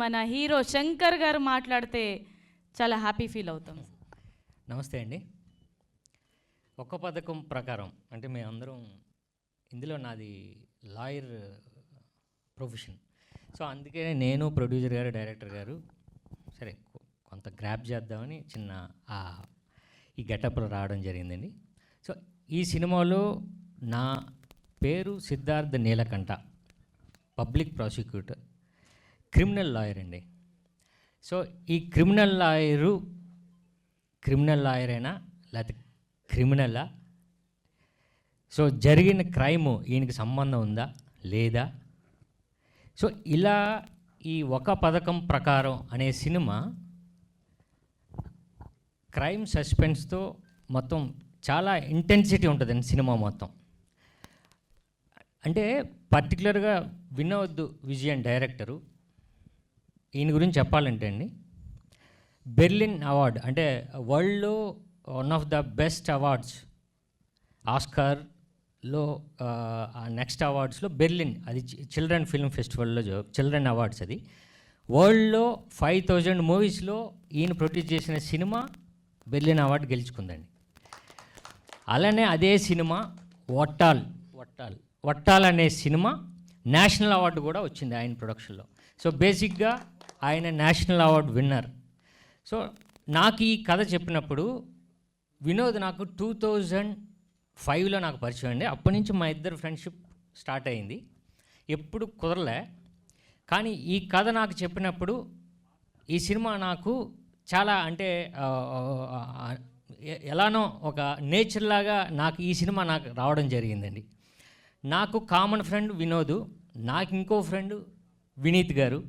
మన హీరో శంకర్ గారు మాట్లాడితే చాలా హ్యాపీ ఫీల్ అవుతాం. నమస్తే అండి. ఒక్క పథకం ప్రకారం అంటే మేమందరం ఇందులో నాది లాయర్ ప్రొఫెషన్. సో అందుకే నేను ప్రొడ్యూసర్ గారు డైరెక్టర్ గారు సరే కొంత గ్రాప్ చేద్దామని చిన్న ఈ గెటప్లో రావడం జరిగిందండి. సో ఈ సినిమాలో నా పేరు Siddhartha Neelakanta, public prosecutor, criminal lawyer అండి. సో ఈ క్రిమినల్ లాయరేనా లేకపోతే క్రిమినలా, సో జరిగిన క్రైము ఈయనకి సంబంధం ఉందా లేదా, సో ఇలా ఈ ఒక పథకం ప్రకారం అనే సినిమా క్రైమ్ సస్పెన్స్తో మొత్తం చాలా ఇంటెన్సిటీ ఉంటుందండి సినిమా మొత్తం. అంటే పర్టికులర్గా వినోద్ విజయన్ డైరెక్టరు, ఈయన గురించి చెప్పాలంటే అండి, బెర్లిన్ అవార్డ్ అంటే వరల్డ్లో one of the best awards, ఆస్కార్లో నెక్స్ట్ అవార్డ్స్లో బెర్లిన్, అది చిల్డ్రన్ ఫిల్మ్ ఫెస్టివల్లో చిల్డ్రన్ అవార్డ్స్. అది వరల్డ్లో 5000 మూవీస్లో ఈయన ప్రొడ్యూస్ చేసిన సినిమా బెర్లిన్ అవార్డు గెలుచుకుందండి. అలానే అదే సినిమా వట్టాల్ అనే సినిమా నేషనల్ అవార్డు కూడా వచ్చింది ఆయన ప్రొడక్షన్లో. సో బేసిక్గా ఆయన నేషనల్ అవార్డు విన్నర్. సో నాకు ఈ కథ చెప్పినప్పుడు వినోద్ నాకు 2005లో నాకు పరిచయం అండి. అప్పటి నుంచి మా ఇద్దరు ఫ్రెండ్షిప్ స్టార్ట్ అయింది, ఎప్పుడు కుదరలే. కానీ ఈ కథ నాకు చెప్పినప్పుడు ఈ సినిమా నాకు చాలా అంటే ఎలానో ఒక నేచర్ లాగా నాకు ఈ సినిమా నాకు రావడం జరిగిందండి. నాకు కామన్ ఫ్రెండ్ వినోద్, నాకు ఇంకో ఫ్రెండ్ వినీత్ గారు.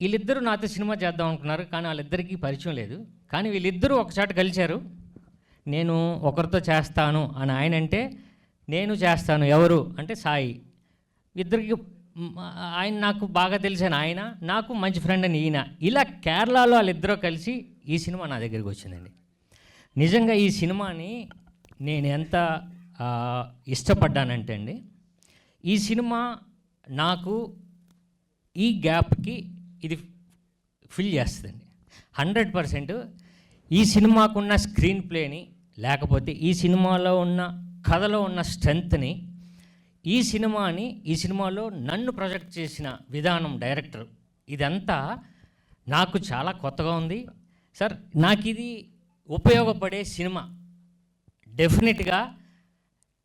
వీళ్ళిద్దరూ నాతో సినిమా చేద్దాం అనుకున్నారు, కానీ వాళ్ళిద్దరికీ పరిచయం లేదు. కానీ వీళ్ళిద్దరూ ఒకచోట కలిశారు. నేను ఒకరితో చేస్తాను అని ఆయన అంటే, నేను చేస్తాను ఎవరు అంటే సాయి. ఇద్దరికి ఆయన నాకు బాగా తెలిసిన ఆయన, నాకు మంచి ఫ్రెండ్ అని ఈయన. ఇలా కేరళలో వాళ్ళిద్దరూ కలిసి ఈ సినిమా నా దగ్గరికి వచ్చిందండి. నిజంగా ఈ సినిమాని నేను ఎంత ఇష్టపడ్డానంటే అండి, ఈ సినిమా నాకు ఈ గ్యాప్కి ఇది ఫిల్ చేస్తుందండి 100%. ఈ సినిమాకున్న స్క్రీన్ ప్లేని, లేకపోతే ఈ సినిమాలో ఉన్న కథలో ఉన్న స్ట్రెంగ్త్ని, ఈ సినిమాలో నన్ను ప్రొజెక్ట్ చేసిన విధానం, డైరెక్టర్, ఇదంతా నాకు చాలా కొత్తగా ఉంది సార్. నాకు ఇది ఉపయోగపడే సినిమా. డెఫినెట్గా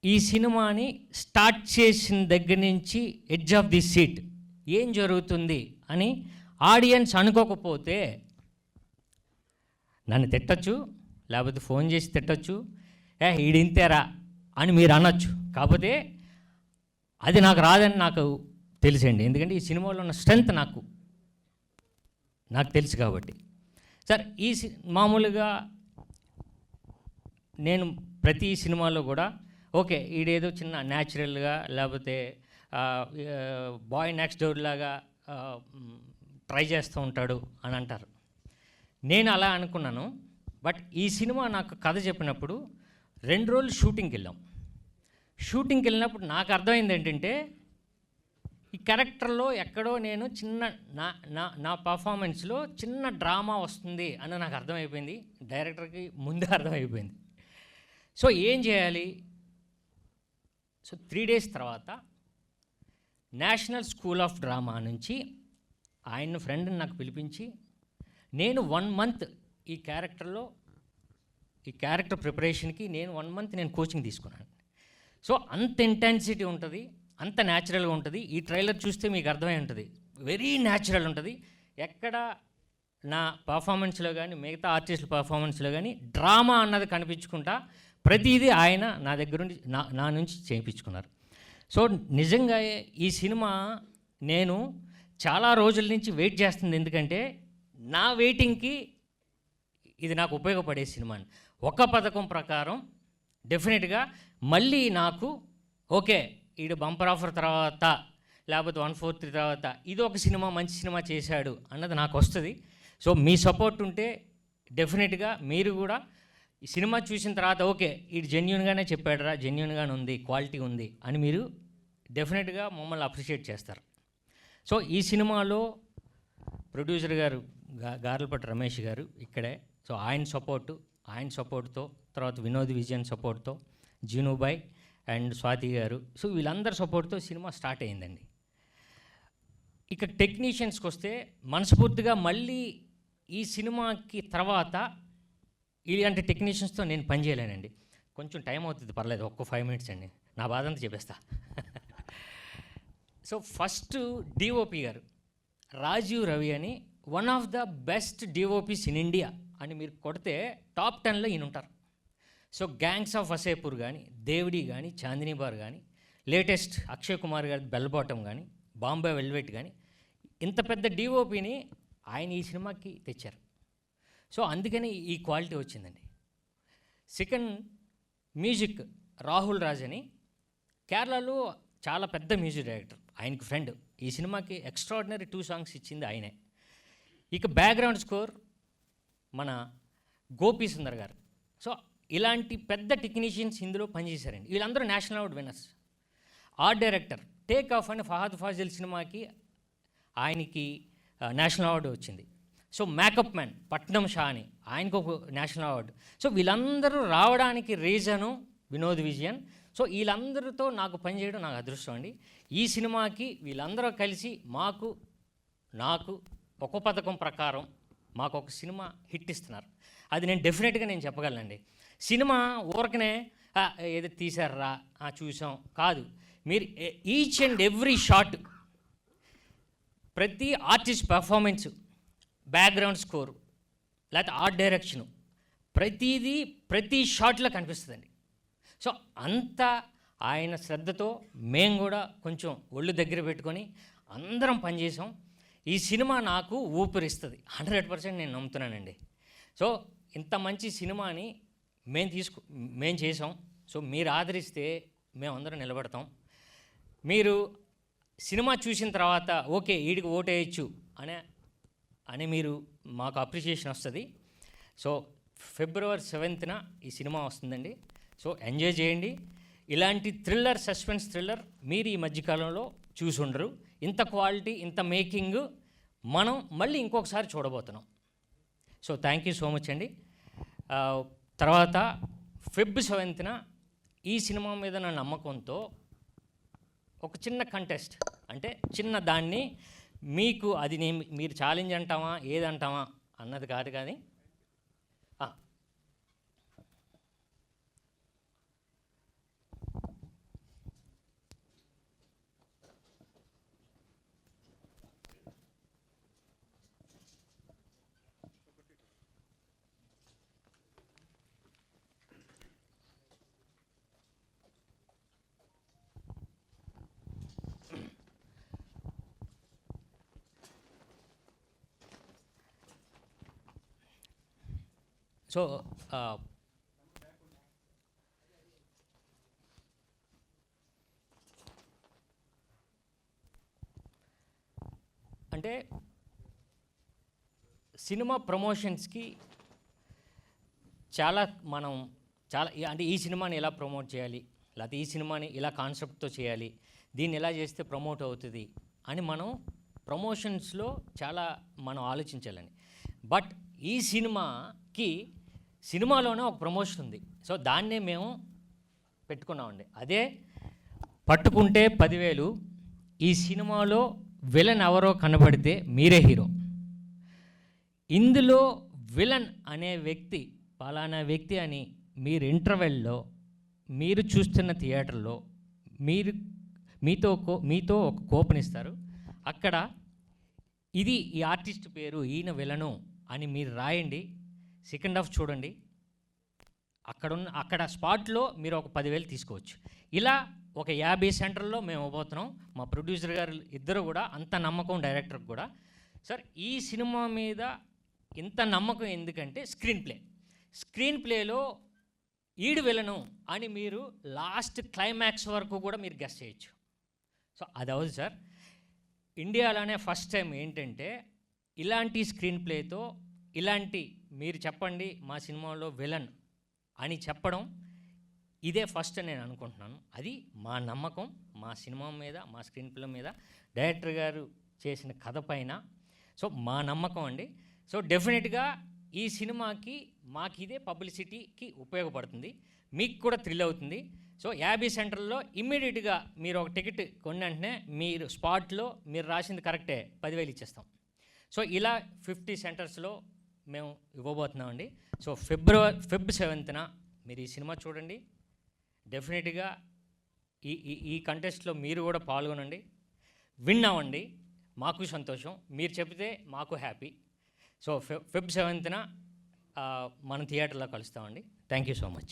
ఈ సినిమాని స్టార్ట్ చేసిన దగ్గర నుంచి ఎడ్జ్ ఆఫ్ ది సీట్ ఏం జరుగుతుంది అని ఆడియన్స్ అనుకోకపోతే నన్ను తిట్టచ్చు, లేకపోతే ఫోన్ చేసి తిట్టచ్చు, ఈడింతేరా అని మీరు అనొచ్చు. కాకపోతే అది నాకు రాదని నాకు తెలుసండి. ఎందుకంటే ఈ సినిమాలో ఉన్న స్ట్రెంగ్త్ నాకు తెలుసు కాబట్టి. సార్ మామూలుగా నేను ప్రతి సినిమాలో కూడా ఓకే ఈడేదో చిన్న న్యాచురల్గా లేకపోతే బాయ్ నెక్స్ట్ డోర్ లాగా ట్రై చేస్తూ ఉంటాడు అని అంటారు. నేను అలా అనుకున్నాను. బట్ ఈ సినిమా నాకు కథ చెప్పినప్పుడు 2 రోజులు షూటింగ్కి వెళ్ళినప్పుడు నాకు అర్థమైంది ఏంటంటే, ఈ క్యారెక్టర్లో ఎక్కడో నేను చిన్న నా పర్ఫార్మెన్స్లో చిన్న డ్రామా వస్తుంది అని నాకు అర్థమైపోయింది. డైరెక్టర్కి ముందే అర్థమైపోయింది. సో ఏం చేయాలి? సో 3 days తర్వాత నేషనల్ స్కూల్ ఆఫ్ డ్రామా నుంచి ఆయన ఫ్రెండ్ని నాకు పిలిపించి, నేను 1 month ఈ క్యారెక్టర్ ప్రిపరేషన్కి నేను 1 month నేను కోచింగ్ తీసుకున్నాను. సో అంత ఇంటెన్సిటీ ఉంటుంది, అంత న్యాచురల్గా ఉంటుంది. ఈ ట్రైలర్ చూస్తే మీకు అర్థమై ఉంటుంది, వెరీ న్యాచురల్ ఉంటుంది. ఎక్కడ నా పర్ఫార్మెన్స్లో కానీ మిగతా ఆర్టిస్టుల పర్ఫార్మెన్స్లో కానీ డ్రామా అన్నది కనిపించుకుంటా ప్రతిదీ ఆయన నా దగ్గర నుండి నా నుంచి చేయించుకున్నారు. సో నిజంగా ఈ సినిమా నేను చాలా రోజుల నుంచి వెయిట్ చేస్తుంది. ఎందుకంటే నా వెయిటింగ్కి ఇది నాకు ఉపయోగపడే సినిమా. ఒక పథకం ప్రకారం డెఫినెట్గా మళ్ళీ నాకు ఓకే ఈడు బంపర్ ఆఫర్ తర్వాత లేకపోతే 143 తర్వాత ఇది ఒక సినిమా మంచి సినిమా చేశాడు అన్నది నాకు వస్తుంది. సో మీ సపోర్ట్ ఉంటే డెఫినెట్గా మీరు కూడా ఈ సినిమా చూసిన తర్వాత ఓకే ఇది జెన్యూన్గానే చెప్పాడురా, జెన్యూన్గానే ఉంది, క్వాలిటీ ఉంది అని మీరు డెఫినెట్గా మమ్మల్ని అప్రిషియేట్ చేస్తారు. సో ఈ సినిమాలో ప్రొడ్యూసర్ గారు గార్లపట్టి రమేష్ గారు ఇక్కడే. సో ఆయన సపోర్ట్తో తర్వాత వినోద్ విజయన్ సపోర్ట్తో జీనుబాయ్ అండ్ స్వాతి గారు, సో వీళ్ళందరి సపోర్ట్తో సినిమా స్టార్ట్ అయిందండి. ఇక టెక్నీషియన్స్కి వస్తే మనస్ఫూర్తిగా మళ్ళీ ఈ సినిమాకి తర్వాత ఇలాంటి టెక్నీషియన్స్తో నేను పనిచేయలేనండి. కొంచెం టైం అవుతుంది, పర్లేదు, ఒక్క 5 మినిట్స్ అండి, నా బాధ అంతా చెప్పేస్తా. సో ఫస్ట్ డిఓపి గారు రాజీవ్ రవి అని, one of the best DOPs in India అని మీరు కొడితే టాప్ 10లో ఈయన ఉంటారు. సో గ్యాంగ్స్ ఆఫ్ వసేపూర్ కానీ, దేవుడి కానీ, చాందినీ బార్ కానీ, లేటెస్ట్ అక్షయ్ కుమార్ గారి బెల్ బాటమ్ కానీ, బాంబే వెల్వెట్ కానీ, ఇంత పెద్ద డిఓపిని ఆయన ఈ సినిమాకి తెచ్చారు. సో అందుకని ఈ క్వాలిటీ వచ్చిందండి. సెకండ్, మ్యూజిక్ రాహుల్ రాజ్ అని, కేరళలో చాలా పెద్ద మ్యూజిక్ డైరెక్టర్, ఆయనకి ఫ్రెండ్. ఈ సినిమాకి ఎక్స్ట్రాడినరీ 2 సాంగ్స్ ఇచ్చింది ఆయనే. ఇక బ్యాక్గ్రౌండ్ స్కోర్ మన గోపీ సుందర్ గారు. సో ఇలాంటి పెద్ద టెక్నీషియన్స్ ఇందులో పనిచేశారండి. వీళ్ళందరూ national award winners. Art director take off అని ఫహద్ ఫాజిల్ సినిమాకి ఆయనకి నేషనల్ అవార్డు వచ్చింది. సో మేకప్ మ్యాన్ పట్నం షా అని, ఆయనకు ఒక నేషనల్ అవార్డు. సో వీళ్ళందరూ రావడానికి రీజను వినోద్ విజయన్. సో వీళ్ళందరితో నాకు పనిచేయడం నాకు అదృష్టం అండి. ఈ సినిమాకి వీళ్ళందరూ కలిసి నాకు ఒక పథకం ప్రకారం మాకు ఒక సినిమా హిట్ ఇస్తున్నారు. అది నేను డెఫినెట్గా నేను చెప్పగలనండి. సినిమా ఊరకనే ఏదో తీశారా చూసాం కాదు. మీరు ఈచ్ అండ్ ఎవ్రీ షాట్, ప్రతి ఆర్టిస్ట్ పర్ఫార్మెన్స్, బ్యాక్గ్రౌండ్ స్కోరు, లేకపోతే ఆర్ట్ డైరెక్షను, ప్రతిదీ ప్రతి షాట్లో కనిపిస్తుందండి. సో అంత ఆయన శ్రద్ధతో మేము కూడా కొంచెం ఒళ్ళు దగ్గర పెట్టుకొని అందరం పనిచేసాం. ఈ సినిమా నాకు ఊపిరిస్తుంది, 100% నేను నమ్ముతున్నానండి. సో ఇంత మంచి సినిమాని మేము చేసాం. సో మీరు ఆదరిస్తే మేమందరం నిలబడతాం. మీరు సినిమా చూసిన తర్వాత ఓకే వీడికి ఓటేయచ్చు అని మీరు మాకు అప్రిషియేషన్ వస్తుంది. సో February 7th ఈ సినిమా వస్తుందండి. సో ఎంజాయ్ చేయండి. ఇలాంటి థ్రిల్లర్, సస్పెన్స్ థ్రిల్లర్ మీరు ఈ మధ్యకాలంలో చూసి ఉండరు. ఇంత క్వాలిటీ, ఇంత మేకింగ్ మనం మళ్ళీ ఇంకొకసారి చూడబోతున్నాం. So thank you so much అండి. తర్వాత February 7th ఈ సినిమా మీద నా నమ్మకంతో ఒక చిన్న కంటెస్ట్, అంటే చిన్న దాన్ని మీకు అది మీరు ఛాలెంజ్ అంటామా ఏదంటామా అన్నది కాదు, కానీ సో అంటే సినిమా ప్రమోషన్స్కి అంటే ఈ సినిమాని ఎలా ప్రమోట్ చేయాలి, లేకపోతే ఈ సినిమాని ఇలా కాన్సెప్ట్తో చేయాలి, దీన్ని ఎలా చేస్తే ప్రమోట్ అవుతుంది అని మనం ప్రమోషన్స్లో మనం ఆలోచించాలని. బట్ ఈ సినిమాలోనే ఒక ప్రమోషన్ ఉంది. సో దాన్నే మేము పెట్టుకున్నామండి. అదే పట్టుకుంటే 10,000. ఈ సినిమాలో విలన్ ఎవరో కనబడితే మీరే హీరో. ఇందులో విలన్ అనే వ్యక్తి పలానా వ్యక్తి అని మీరు ఇంటర్వెల్లో మీరు చూస్తున్న థియేటర్లో మీతో ఒక కూపన్ ఇస్తారు. అక్కడ ఇది ఈ ఆర్టిస్ట్ పేరు, ఈయన విలను అని మీరు రాయండి. సెకండ్ హాఫ్ చూడండి. అక్కడ స్పాట్లో మీరు ఒక 10,000 తీసుకోవచ్చు. ఇలా ఒక 50 సెంటర్లో మేము ఇవ్వబోతున్నాం. మా ప్రొడ్యూసర్ గారు ఇద్దరు కూడా అంత నమ్మకం, డైరెక్టర్కి కూడా. సార్ ఈ సినిమా మీద ఇంత నమ్మకం ఎందుకంటే స్క్రీన్ ప్లేలో ఈడు విలను అని మీరు లాస్ట్ క్లైమాక్స్ వరకు కూడా మీరు గెస్ చేయొచ్చు. సో అది అవుతుంది సార్. ఇండియాలోనే ఫస్ట్ టైం ఏంటంటే ఇలాంటి స్క్రీన్ ప్లేతో ఇలాంటి మీరు చెప్పండి మా సినిమాలో విలన్ అని చెప్పడం ఇదే ఫస్ట్ నేను అనుకుంటున్నాను. అది మా నమ్మకం మా సినిమా మీద, మా స్క్రీన్ ప్లే మీద, డైరెక్టర్ గారు చేసిన కథ పైన. సో మా నమ్మకం అండి. సో డెఫినెట్గా ఈ సినిమాకి మాకు ఇదే పబ్లిసిటీకి ఉపయోగపడుతుంది, మీకు కూడా థ్రిల్ అవుతుంది. సో 50 సెంటర్లో ఇమ్మీడియట్గా మీరు ఒక టికెట్ కొన్న వెంటనే మీరు స్పాట్లో మీరు రాసింది కరెక్టే 10,000 ఇచ్చేస్తాం. సో ఇలా 50 సెంటర్స్లో మేము ఇవ్వబోతున్నామండి. సో ఫెబ్ 7న మీరు ఈ సినిమా చూడండి. డెఫినెట్గా ఈ కంటెస్ట్లో మీరు కూడా పాల్గొనండి, విన్ అవ్వండి. మాకు సంతోషం, మీరు చెబితే మాకు హ్యాపీ. సో ఫెబ్ 7న మన థియేటర్లో కలుస్తామండి. Thank you so much.